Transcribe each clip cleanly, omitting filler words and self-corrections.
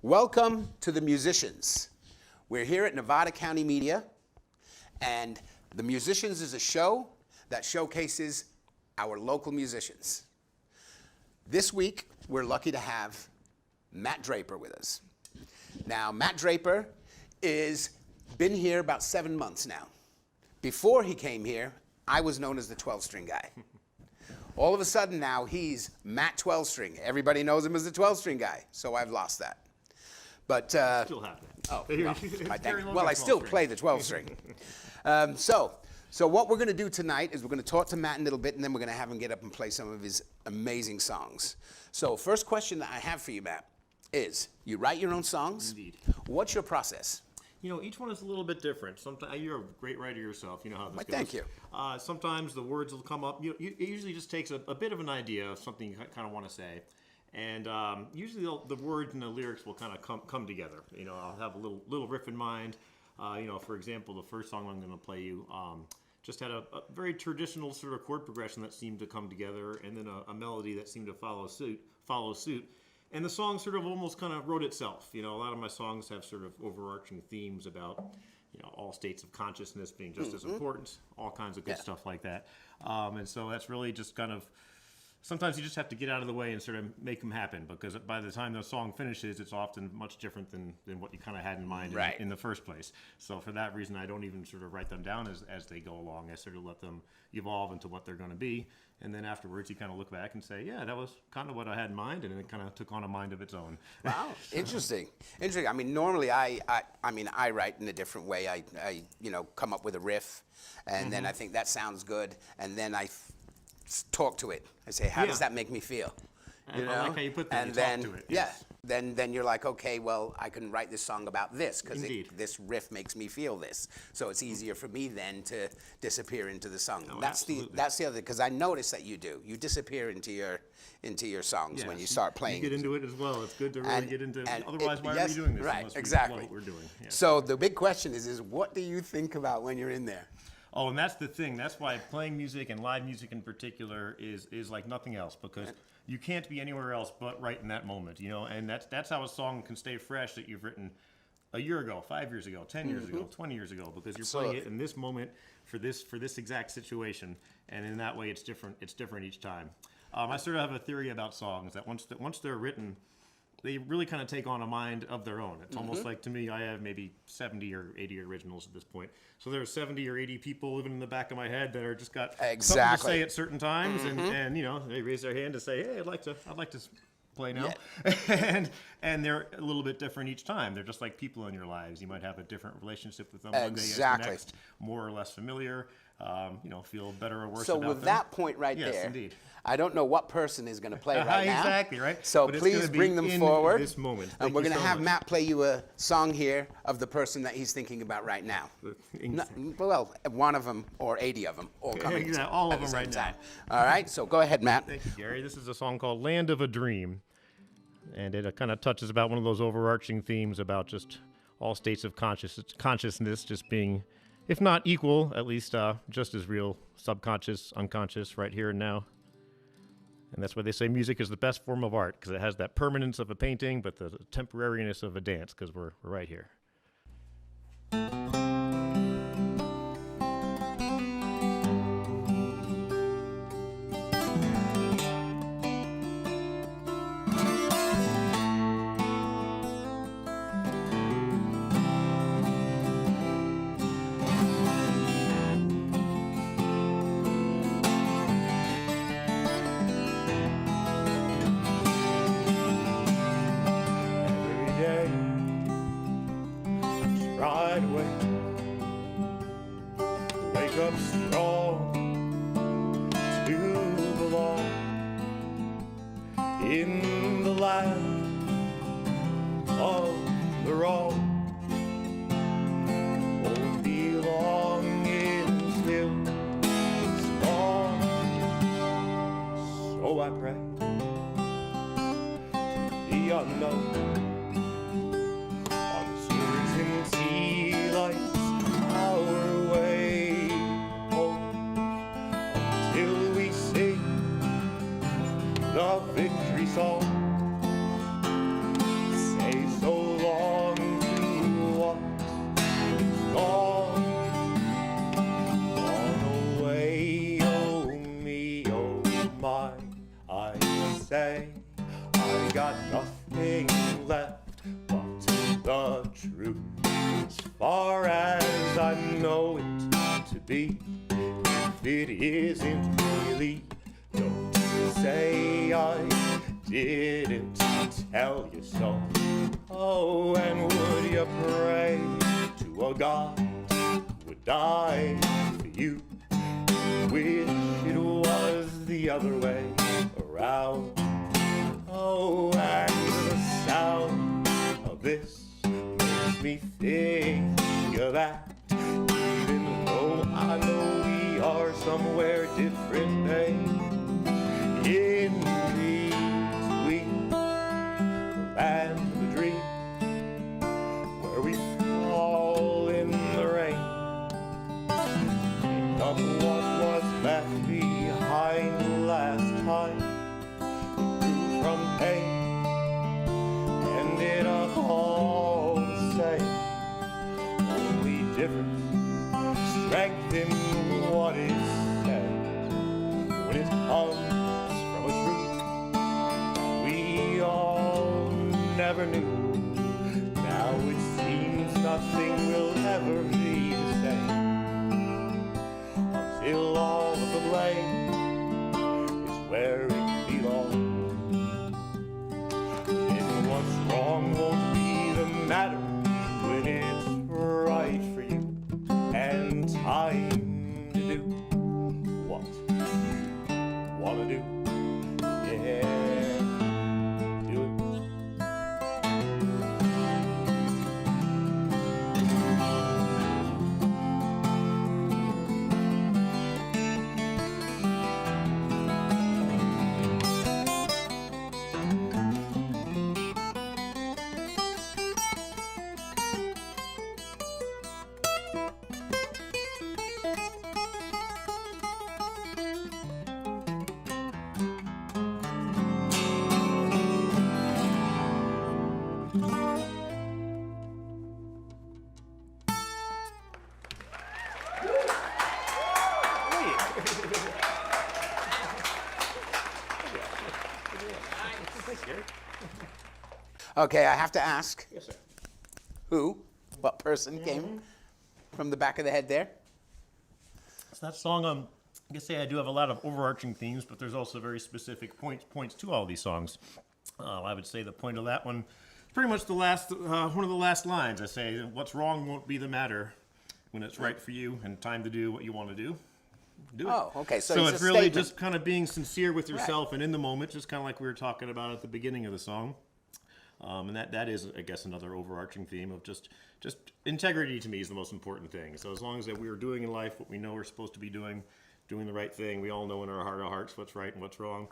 Welcome to the Musicians. We're here at Nevada County Media, and the Musicians is a show that showcases our local musicians. This week, we're lucky to have Matt Draper with us. Now, Matt Draper is been here about 7 months now. Before he came here, I was known as the 12-string guy. All of a sudden now, he's Matt 12-string. Everybody knows him as the 12-string guy, so I've lost that. But still have it. Oh, well, I still play the 12-string. So what we're going to do tonight is we're going to talk to Matt a little bit, and then we're going to have him get up and play some of his amazing songs. So first question that I have for you, Matt, is you write your own songs? Indeed. What's your process? You know, each one is a little bit different. Sometimes you're a great writer yourself. You know how this goes. Thank you. Sometimes the words will come up. It usually just takes a bit of an idea of something you kind of want to say. And usually the words and the lyrics will kind of come together. You know, I'll have a little riff in mind. For example, the first song I'm going to play you just had a very traditional sort of chord progression that seemed to come together, and then a melody that seemed to follow suit. And the song sort of almost kind of wrote itself. You know, a lot of my songs have sort of overarching themes about, all states of consciousness being just as important, all kinds of good stuff like that. And so that's really just kind of, sometimes you just have to get out of the way and sort of make them happen, because by the time the song finishes, it's often much different than what you kind of had in mind in the first place. So for that reason, I don't even sort of write them down as they go along. I sort of let them evolve into what they're going to be. And then afterwards, you kind of look back and say, yeah, that was kind of what I had in mind, and it kind of took on a mind of its own. Wow, interesting. I mean, normally I write in a different way. I come up with a riff, and then I think that sounds good, and then I talk to it. I say, how does that make me feel? I like how you put that. And then, talk to it. Yes. Then you're like, okay, well, I can write this song about this because this riff makes me feel this. So it's easier for me then to disappear into the song. Oh, that's the other, because I notice that you do. You disappear into your songs when you start playing. You get into it as well. It's good to really get into. Otherwise, why are we doing this? Right, unless exactly. We love what we're doing. Yes. So the big question is what do you think about when you're in there? Oh, and that's the thing. That's why playing music and live music in particular is like nothing else, because you can't be anywhere else but right in that moment, and that's how a song can stay fresh that you've written a year ago, 5 years ago, 10 years ago, 20 years ago, because you're playing it in this moment for this exact situation, and in that way it's different each time. I sort of have a theory about songs that once they're written, they really kind of take on a mind of their own. It's almost like, to me, I have maybe 70 or 80 originals at this point. So there are 70 or 80 people living in the back of my head that are just got something to say at certain times, and they raise their hand to say, hey, I'd like to play now. Yeah. and they're a little bit different each time. They're just like people in your lives. You might have a different relationship with them one day as the next, more or less familiar. Feel better or worse about them. So with that point right there, yes, indeed. I don't know what person is going to play right now. Exactly, right? So please bring them forward. This moment. And we're going to have Matt play you a song here of the person that he's thinking about right now. Well, one of them or 80 of them all coming. Exactly, all of them right now. All right, so go ahead, Matt. Thank you, Gary. This is a song called Land of a Dream. And it kind of touches about one of those overarching themes about just all states of consciousness just being, if not equal, at least just as real, subconscious, unconscious, right here and now. And that's why they say music is the best form of art, because it has that permanence of a painting, but the temporariness of a dance, because we're right here. Right away, wake up strong to belong in the land of the wrong. Oh, belonging still strong. So I pray to the unknown. Uncertainty lights our way home until we sing the victory song. Say so got nothing left but the truth. As far as I know it to be, if it isn't really, don't say I didn't tell you so. Oh, and would you pray to a God who would die for you? Wish it was the other way around. Oh, and the sound of this makes me think of that. Even though I know we are somewhere different, babe, in between the land of the dream, where we fall in the rain, pick up what was left behind last time, grew from pain, ended up all the same. Only difference, strength in what is said when it comes from a truth we all never knew. Now it seems nothing will ever be the same until all of the blame is where it belongs. And what's wrong won't be the matter when it's right for you, and time to do what you wanna do. Yeah, do it. Okay, I have to ask, Yes, sir. what person came from the back of the head there? So that song, I guess I do have a lot of overarching themes, but there's also very specific points to all these songs. I would say the point of that one is pretty much the last, one of the last lines. I say, what's wrong won't be the matter when it's right for you and time to do what you want to do. Do it. Oh, okay, so it's it's a really statement. just kind of being sincere with yourself and in the moment, just kind of like we were talking about at the beginning of the song. And that is, I guess, another overarching theme of just integrity to me is the most important thing. So as long as that we are doing in life what we know we're supposed to be doing the right thing, we all know in our heart of hearts what's right and what's wrong.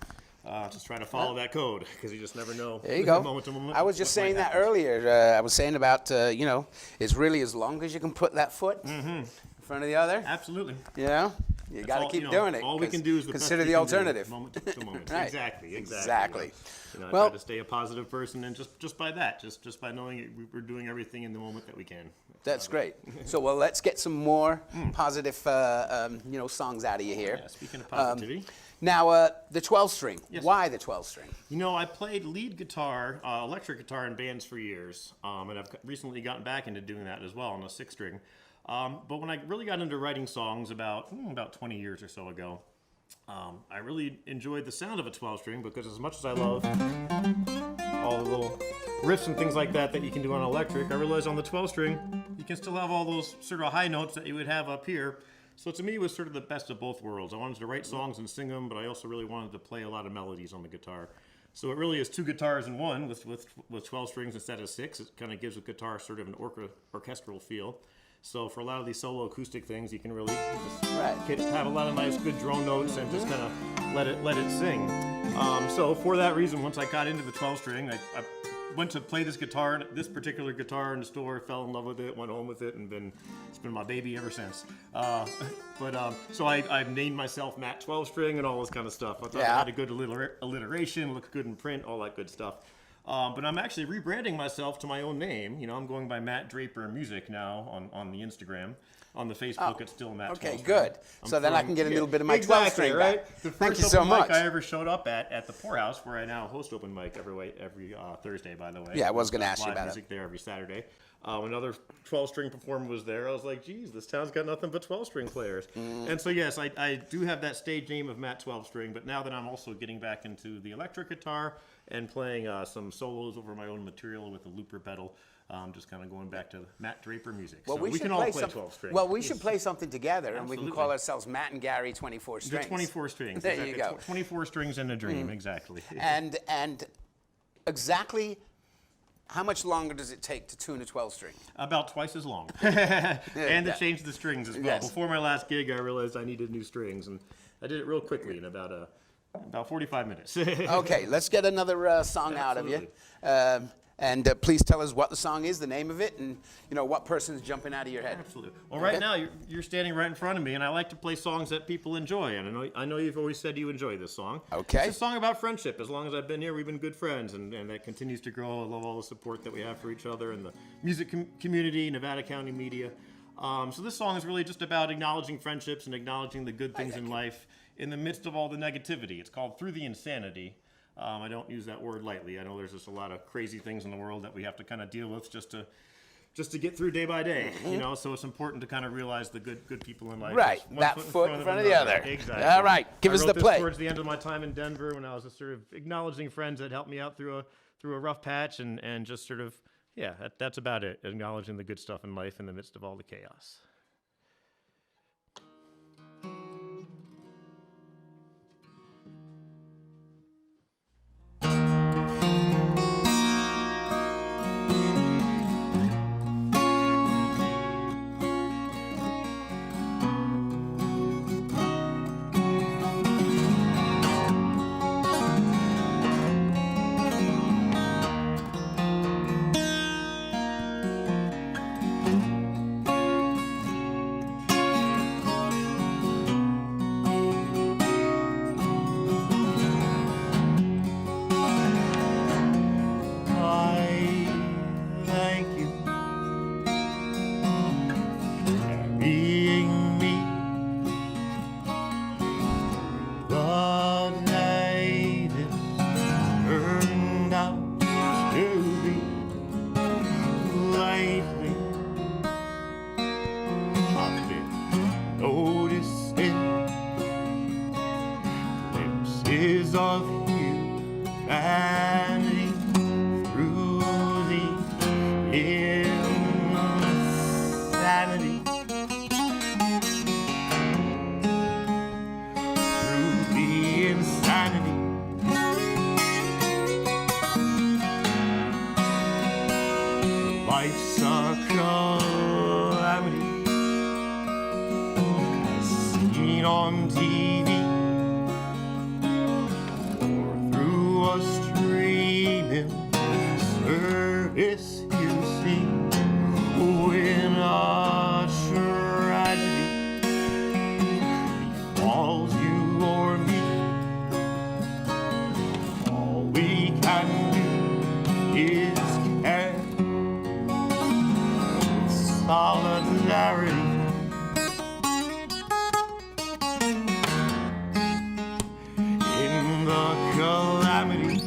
Just try to follow that code because you just never know. There you go. Moment to moment, I was just what might saying that happen. earlier. I was saying about, it's really as long as you can put that foot in front of the other, Absolutely. you know, you got to all- keep you know, doing it. all we 'cause can do is the best consider we the can do, alternative. moment to moment. Right. Exactly. Exactly. I Well- try to stay a positive person, and just by that, just by knowing it, we're doing everything in the moment that we can. That's great. So, well, let's get some more positive, songs out of you here. Yeah, speaking of positivity. Now, the 12 string. Yes. Why the 12 string? You know, I played lead guitar, electric guitar in bands for years, and I've recently gotten back into doing that as well on a 6-string. But when I really got into writing songs about 20 years or so ago, I really enjoyed the sound of a 12-string because as much as I love all the little riffs and things like that you can do on electric, I realized on the 12-string, you can still have all those sort of high notes that you would have up here. So to me, it was sort of the best of both worlds. I wanted to write songs and sing them, but I also really wanted to play a lot of melodies on the guitar. So it really is 2 guitars in one with 12 strings instead of 6. It kind of gives a guitar sort of an orchestral feel. So for a lot of these solo acoustic things, you can really just have a lot of nice, good drone notes and just kind of let it sing. So for that reason, once I got into the 12 string, I went to play this particular guitar in the store, fell in love with it, went home with it, and it's been my baby ever since. So I've named myself Matt 12 String and all this kind of stuff. I thought it had a good alliteration, looked good in print, all that good stuff. But I'm actually rebranding myself to my own name. You know, I'm going by Matt Draper Music now on the Instagram. On the Facebook, it's still Matt. Okay, 12 good. I'm So then I can get a little bit of my exactly, 12 string right? back. The Thank first you so open mic much. I ever showed up at the Poorhouse, where I now host open mic every Thursday, by the way. Yeah, I was gonna ask you Live about it. music there every Saturday. Another 12-string performer was there. I was like, geez, this town's got nothing but 12-string players. And so, yes, I do have that stage name of Matt 12-string, but now that I'm also getting back into the electric guitar and playing some solos over my own material with a looper pedal, I'm just kind of going back to Matt Draper Music. Well, so we we should can all play some- 12-string. Well, we should play something together, and we can Absolutely. call ourselves Matt and Gary 24 The strings. 24 strings. There you exactly. go. 24 strings and a dream, exactly. And exactly how much longer does it take to tune a 12 string? About twice as long. And Yeah. to change the strings as well. Yes. Before my last gig, I realized I needed new strings, and I did it real quickly in about 45 minutes. Okay, let's get another song out of you. And please tell us what the song is, the name of it, and what person's jumping out of your head. Absolutely. Well, right now you're standing right in front of me, and I like to play songs that people enjoy. And I know you've always said you enjoy this song. Okay. It's a song about friendship. As long as I've been here, we've been good friends, and that continues to grow. I love all the support that we have for each other and the music community, Nevada County media. So this song is really just about acknowledging friendships and acknowledging the good things in life in the midst of all the negativity. It's called Through the Insanity. I don't use that word lightly. I know there's just a lot of crazy things in the world that we have to kind of deal with just to get through day by day. So it's important to kind of realize the good people in life. Right, One that foot in front of the another. other. Exactly. All right, give us I the wrote this play. towards the end of my time in Denver when I was just sort of acknowledging friends that helped me out through a rough patch and just sort of that's about it. Acknowledging the good stuff in life in the midst of all the chaos. Of humanity through the insanity, through the insanity. Life's a calamity, as seen on TV. A streaming service, you see, when a tragedy befalls you or me, all we can do is care with solidarity. In the calamity,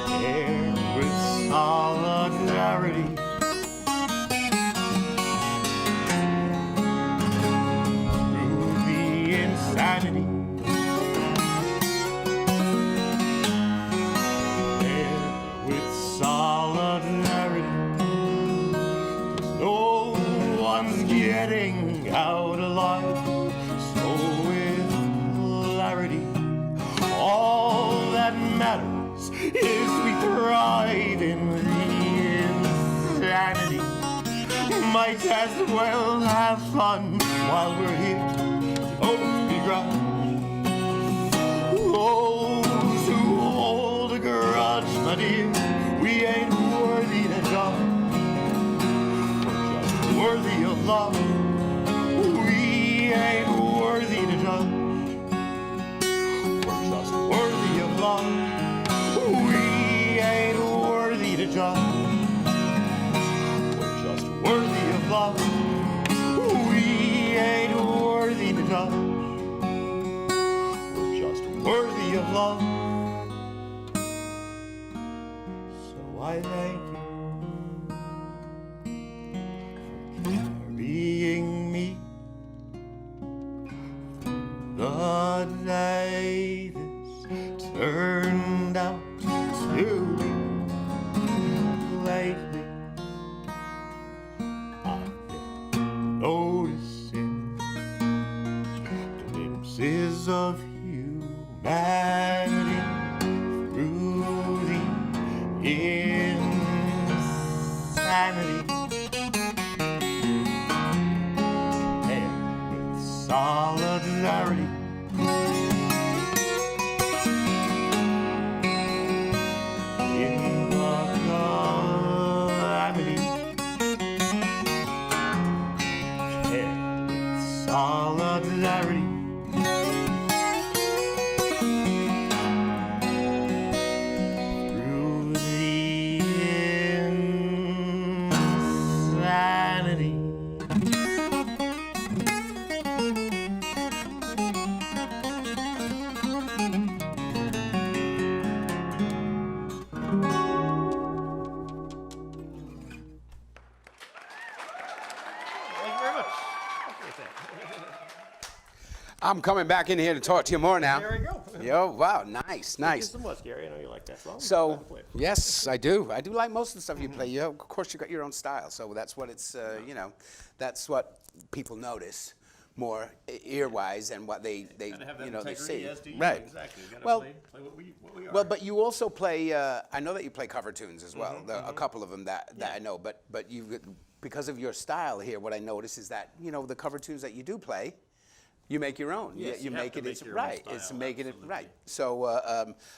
share with solidarity. Through the insanity, share with solidarity. 'Cause no one's getting out alive. So with clarity, all that matters is we thrive in the insanity. Might as well have fun while we're here. Oh, we grind. Those who hold a grudge, my dear, we ain't worthy to die. We're just worthy of love. We ain't worthy to judge. We're just worthy love. So I thank you for carrying me the day this turned out to be. Lately I've been noticing glimpses of humanity through the insanity and with solidarity. In the calamity and with solidarity. Through the insanity. Thank you very much. I'm coming back in here to talk to you more now. There we go. Yo, wow, nice, Thank you nice. so much, Gary. I know you like that song. So, Glad to play it. yes, I do. I do like most of the stuff you play. You, of course, you got your own style, so that's what it's. That's what people notice more ear-wise and what they Gotta have that they integrity, see. as do you. Right. Exactly. You gotta Well, play what we are. Well, but you also play. I know that you play cover tunes as well. A couple of them that I know. But you, because of your style here, what I notice is that the cover tunes that you do play, you make your own. Yes, you you have make to it. make It's your own right. It's style, making it absolutely. right. So,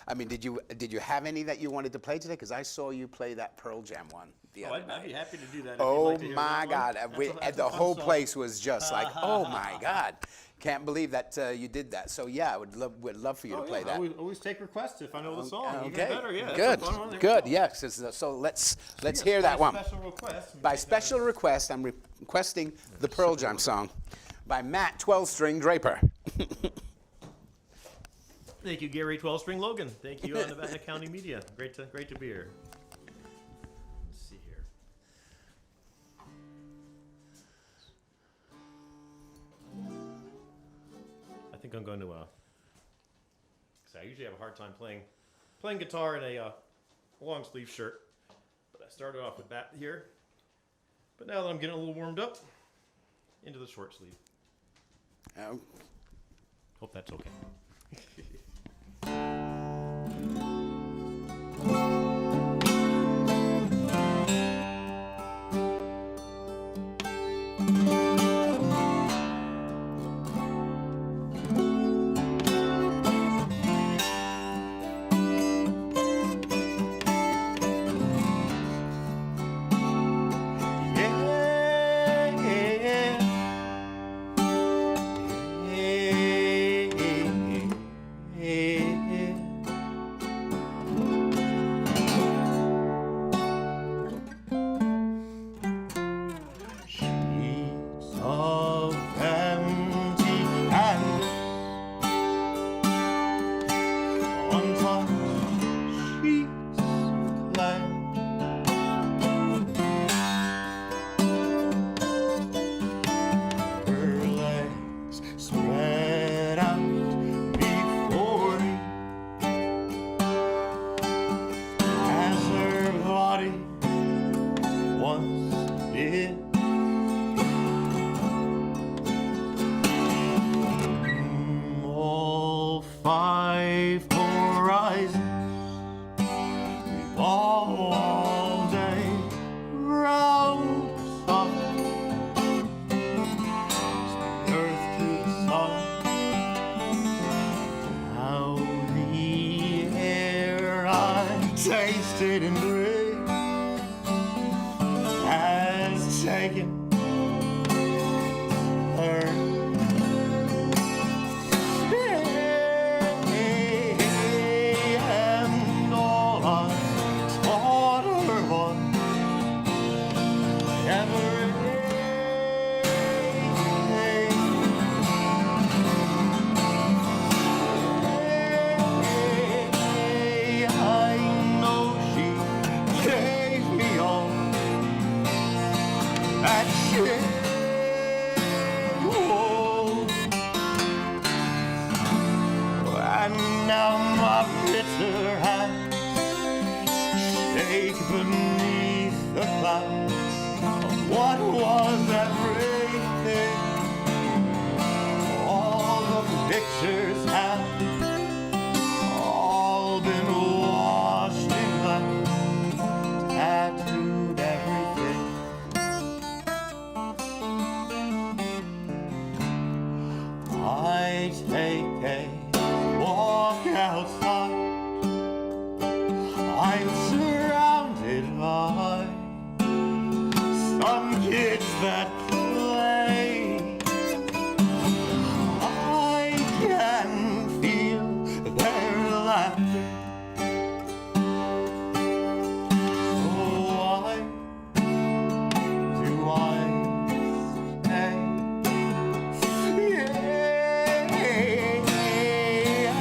I mean, did you have any that you wanted to play today? Because I saw you play that Pearl Jam one the Oh, other I'd night. be happy to do that. If you'd Oh like to hear my that one. God! That's The a fun whole song. place was just like, oh my God! Can't believe that you did that. So yeah, I would love for you to play that. I always take requests if I know the song. Even Okay. better, yeah. Good. That's a fun one. There we Good. go. Yes. So let's Yes, hear that by one. Special request. By special request, I'm requesting the Pearl Jam song by Matt 12-string Draper. Thank you, Gary 12-string Logan. Thank you, Nevada County Media. Great to be here. Let's see here. I think I'm going to. Cause I usually have a hard time playing guitar in a long sleeve shirt, but I started off with that here. But now that I'm getting a little warmed up, into the short sleeve. Oh, Hope that's okay. Sheets of empty canvas, untouched sheets of clay. Her legs spread out before me as her body once did. All five horizons revolve all day round the sun. It's the earth to the sun. Now the air I tasted and breathed has taken her. And all I taught her was everything. bitter hands shake beneath the clouds of what was everything. All the pictures have all been washed in black, tattooed everything. I take a walk outside. I'm surrounded by some kids that play. I can feel their laughter. So why do I stay?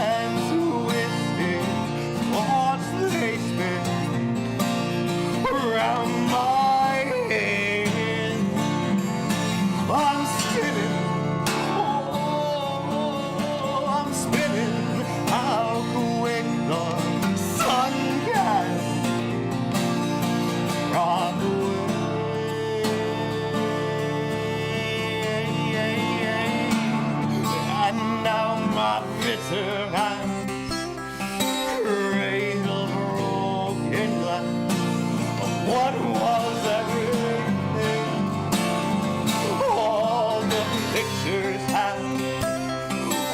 And twisted thoughts they spin around my head. I'm spinning, oh, I'm spinning. How quick the sun can run away. And now my bitter hands cradle broken glass of what was everything. All the pictures have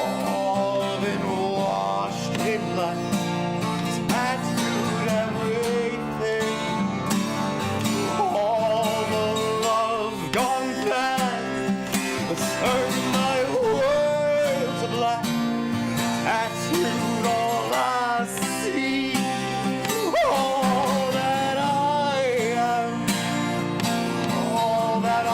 all been washed in black, tattooed everything. All the love gone bad, turned my world to black, tattooed all I see, all that I am, all that I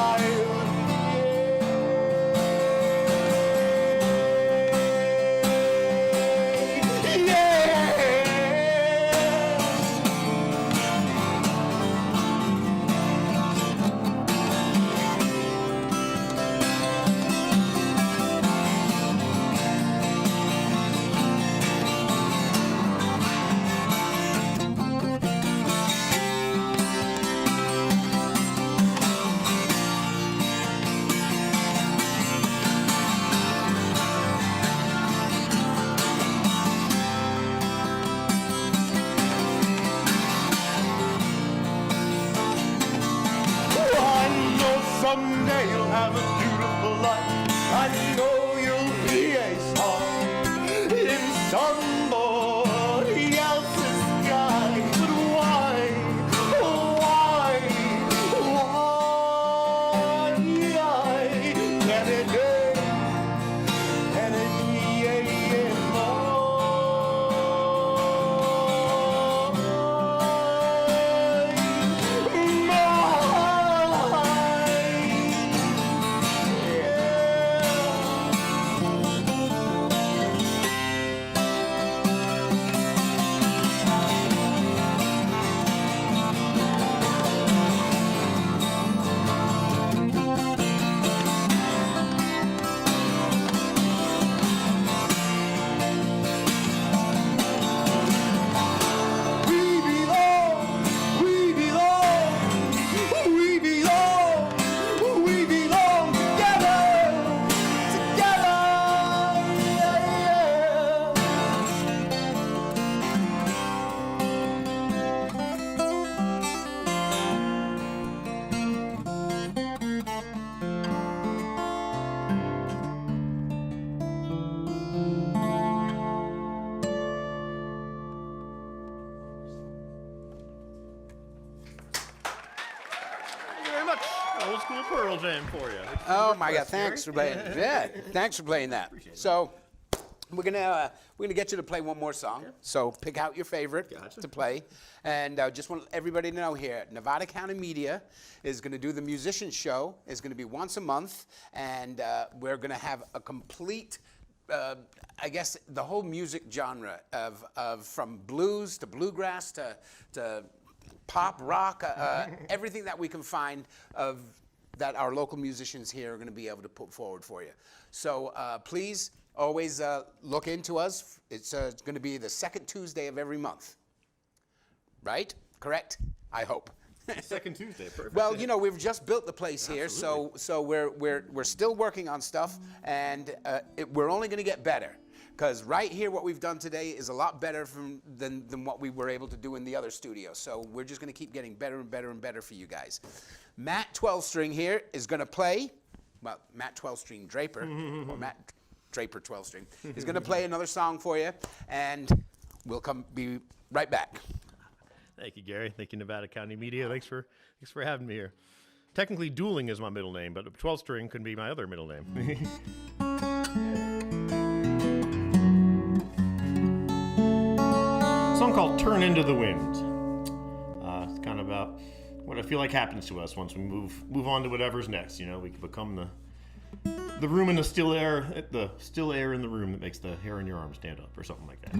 someday you'll have a beautiful life. I know you'll be a star in somebody else's sky. But why can it be? Can it be Old school Pearl Jam for you. Oh my God! Thanks for playing. Yeah, thanks for playing that. So, we're gonna get you to play one more song. So pick out your favorite to play, and just want everybody to know here, Nevada County Media is gonna do the musician show. It's gonna be once a month, and we're gonna have a complete. I guess the whole music genre of from blues to bluegrass to pop, rock, everything that we can find that our local musicians here are going to be able to put forward for you. So please, always look into us. It's going to be the second Tuesday of every month. Right? Correct? I hope. Second Tuesday, perfect. Well, you know, we've just built the place here, so we're still working on stuff, and we're only going to get better. Because right here, what we've done today is a lot better than what we were able to do in the other studio. So we're just going to keep getting better and better and better for you guys. Matt 12-string here is going to play, well, Matt 12-string Draper, or Matt Draper 12-string, is going to play another song for you, and we'll be right back. Thank you, Gary. Thank you, Nevada County Media. Thanks for having me here. Technically, Dueling is my middle name, but 12-string can be my other middle name. Song called "Turn Into the Wind." It's kind of about what I feel like happens to us once we move on to whatever's next. You know, we can become the room in the still air in the room that makes the hair on your arm stand up, or something like that.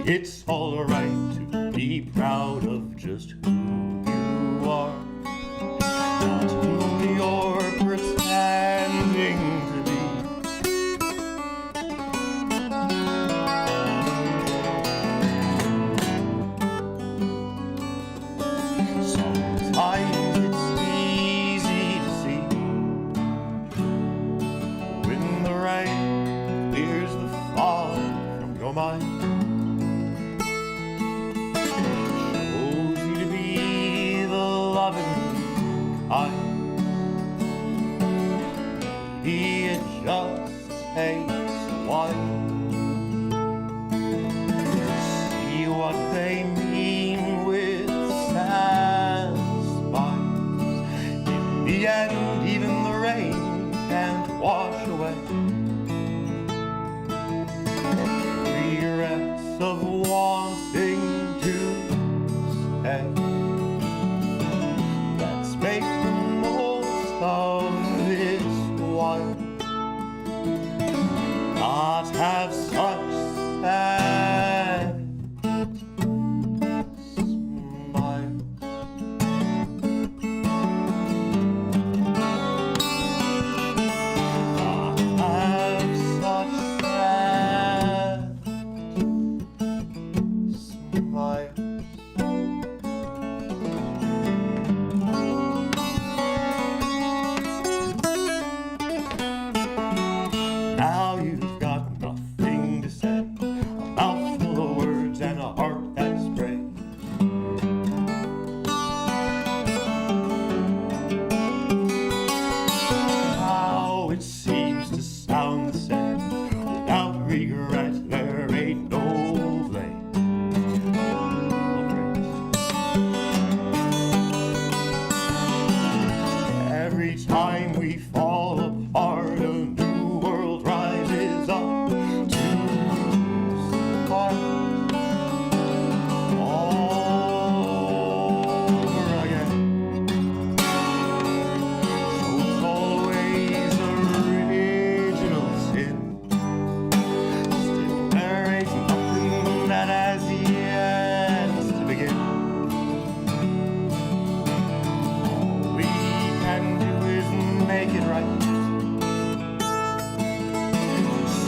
It's all right to be proud of just who you are, not who you're pretending to be. Sometimes it's easy to see when the rain clears the fog from your mind. Maybe it just takes a while to see what they mean with sad smiles. In the end, even the rain can't wash away regrets of wanting to stay. Let's make the most of this while, not have such sad smiles. Not have such sad smiles. Now you've got nothing to say, a mouth full of words and a heart that's brave. Now it seems to sound the same, without regret there ain't no blame. Every time we fall apart, a new world rises up to spark. All make it right.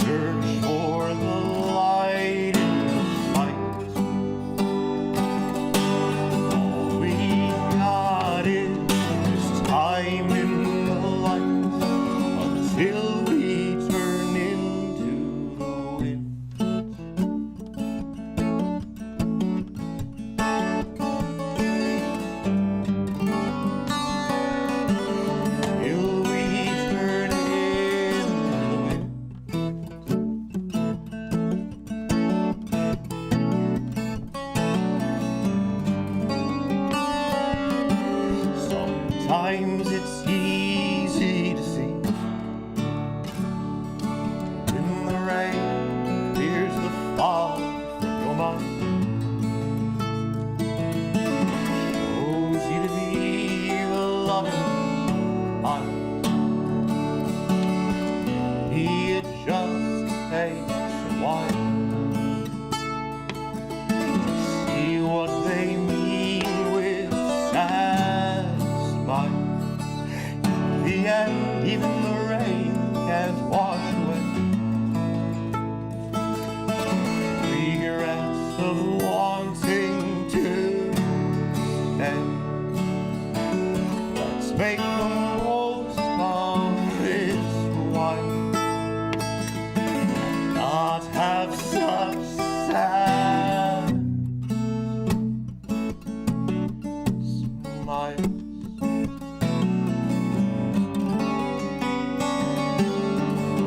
Search for the light in the fight. All we got is this time in the light until we turn into the wind. Till we turn into the wind. Sometimes it's easy to see when the rain clears the fog from your mind. Shows you to be the loving mind. It just takes a while to see what they mean with sad smile. In the end, even the rain can't wash away regrets of wanting to stay. Let's make the most of this while, not have such sad smiles.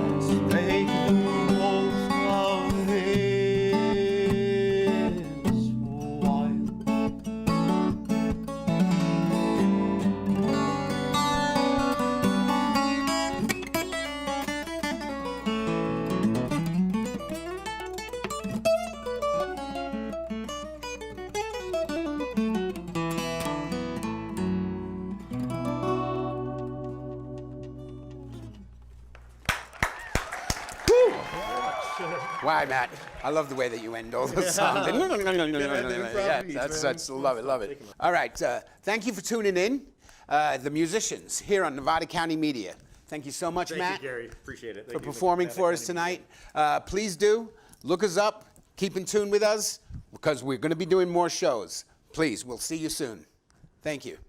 Let's make the most of this while. Why, Matt? I love the way that you end all the songs. Yeah, that's love it. All right, thank you for tuning in. The musicians here on Nevada County Media. Thank you so much, Thank Matt, you, Gary. Appreciate it. for performing for us tonight. Please do look us up, keep in tune with us, because we're going to be doing more shows. Please, we'll see you soon. Thank you.